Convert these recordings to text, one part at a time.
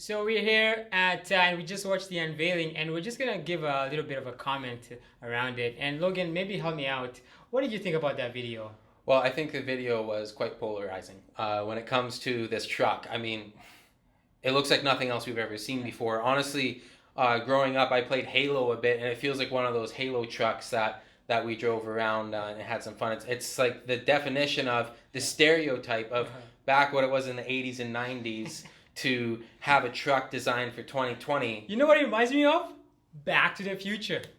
So we're here and we just watched the unveiling, and we're just gonna give a little bit of a comment around it. And Logan, maybe help me out. What did you think about that video? Well, I think the video was quite polarizing when it comes to this truck. I mean, it looks like nothing else we've ever seen before. Honestly, growing up, I played Halo a bit, and it feels like one of those Halo trucks that we drove around and had some fun. It's like the definition of the stereotype of back what it was in the 80s and 90s to have a truck designed for 2020. You know what it reminds me of? Back to the Future. You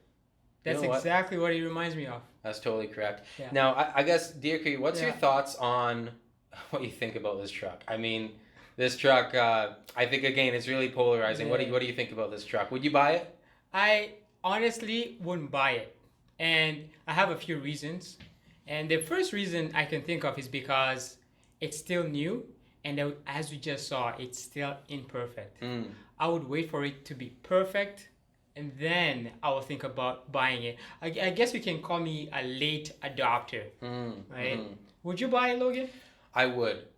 That's know what? exactly what it reminds me of. That's totally correct. Yeah. Now, I guess, Deirdre, what's your Yeah. thoughts on what you think about this truck? I mean, this truck, I think, again, it's really polarizing. Yeah. What do you think about this truck? Would you buy it? I honestly wouldn't buy it. And I have a few reasons. And the first reason I can think of is because it's still new, and as we just saw, it's still imperfect. I would wait for it to be perfect, and then I will think about buying it. I guess you can call me a late adopter, right? Would you buy it, Logan? I would.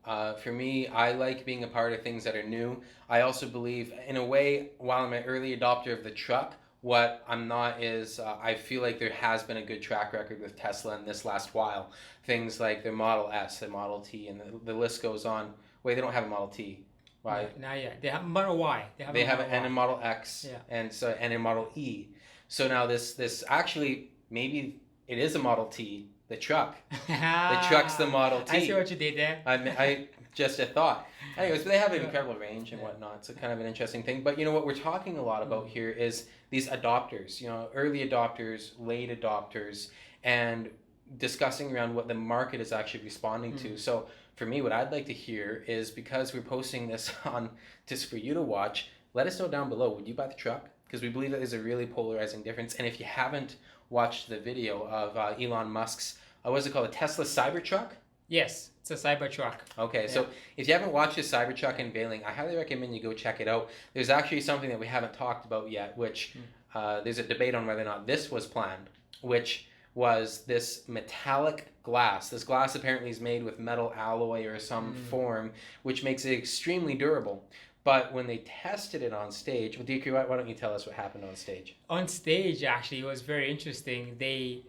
For me, I like being a part of things that are new. I also believe, in a way, while I'm an early adopter of the truck, what I'm not is I feel like there has been a good track record with Tesla in this last while. Things like their Model S, their Model T, and the list goes on. Wait, they don't have a Model T. Why? Not yet. They have Model Y. They have a Model X, Yeah. and a Model E. So now this actually maybe it is a Model T, the truck. The truck's the Model T. I see what you did there. I just a thought. Anyways, but they have an incredible range and whatnot. It's a kind of an interesting thing. But you know what we're talking a lot about here is these adopters. You know, early adopters, late adopters, and discussing around what the market is actually responding to. So for me, what I'd like to hear is, because we're posting this on just for you to watch, let us know down below. Would you buy the truck? Because we believe that there's a really polarizing difference. And if you haven't watched the video of Elon Musk's, what's it called, a Tesla Cybertruck? Yes, it's a Cybertruck. Okay, so if you haven't watched the Cybertruck unveiling, I highly recommend you go check it out. There's actually something that we haven't talked about yet, which there's a debate on whether or not this was planned, which was this metallic glass. This glass apparently is made with metal alloy or some form, which makes it extremely durable. But when they tested it on stage, well, DQ, why don't you tell us what happened on stage? On stage, actually, it was very interesting. They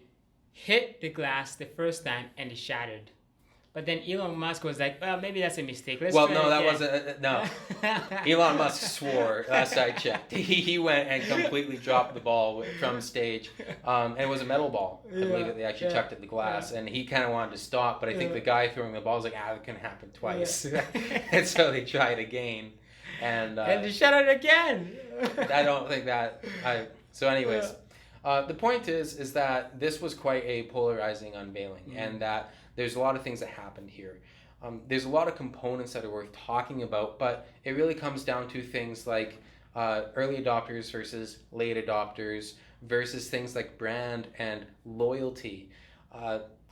hit the glass the first time and it shattered. But then Elon Musk was like, well, maybe that's a mistake. Let's Well, try no, it that again." wasn't. No. Elon Musk swore, last I checked. He went and completely dropped the ball from stage. And it was a metal ball. I believe that they actually chucked at the glass. And he kind of wanted to stop, but I think the guy throwing the ball was like, it can happen twice. And so they tried again. And they shattered again. I don't think that. So, anyways, the point is that this was quite a polarizing unveiling, and that there's a lot of things that happened here. There's a lot of components that are worth talking about, but it really comes down to things like early adopters versus late adopters versus things like brand and loyalty.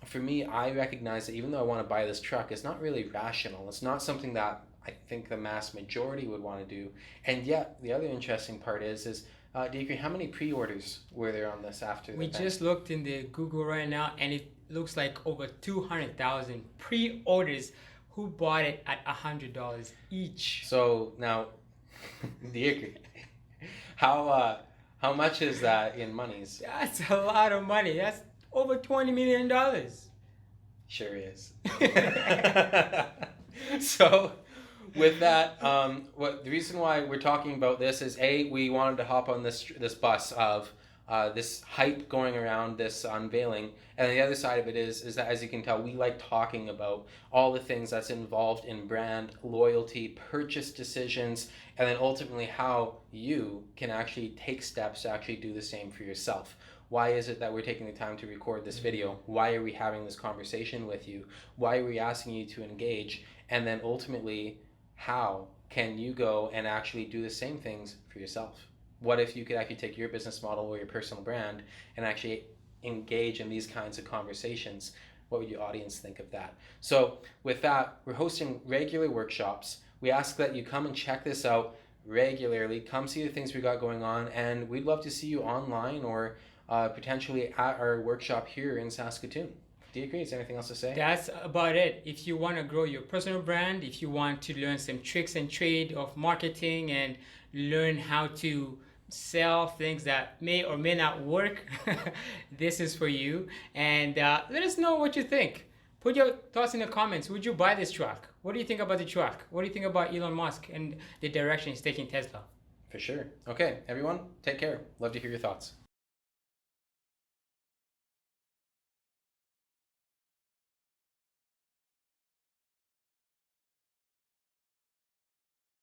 For me, I recognize that even though I want to buy this truck, it's not really rational. It's not something that I think the mass majority would want to do. And yet, the other interesting part is Deidre, how many pre-orders were there on this after the We event? just looked in the Google right now, and it looks like over 200,000 pre-orders who bought it at $100 each. So now, Deidre, how much is that in monies? That's a lot of money. That's over $20 million. Sure is. So, with that, the reason why we're talking about this is we wanted to hop on this bus of this hype going around this unveiling, and the other side of it is that, as you can tell, we like talking about all the things that's involved in brand loyalty, purchase decisions, and then ultimately how you can actually take steps to actually do the same for yourself. Why is it that we're taking the time to record this video? Why are we having this conversation with you? Why are we asking you to engage? And then ultimately, how can you go and actually do the same things for yourself? What if you could actually take your business model or your personal brand and actually engage in these kinds of conversations? What would your audience think of that? So with that, we're hosting regular workshops. We ask that you come and check this out regularly. Come see the things we got going on, and we'd love to see you online or potentially at our workshop here in Saskatoon. Do you agree? Is there anything else to say? That's about it. If you want to grow your personal brand, if you want to learn some tricks and trade of marketing and learn how to sell things that may or may not work, this is for you. And let us know what you think. Put your thoughts in the comments. Would you buy this truck? What do you think about the truck? What do you think about Elon Musk and the direction he's taking Tesla? For sure. Okay, everyone, take care. Love to hear your thoughts.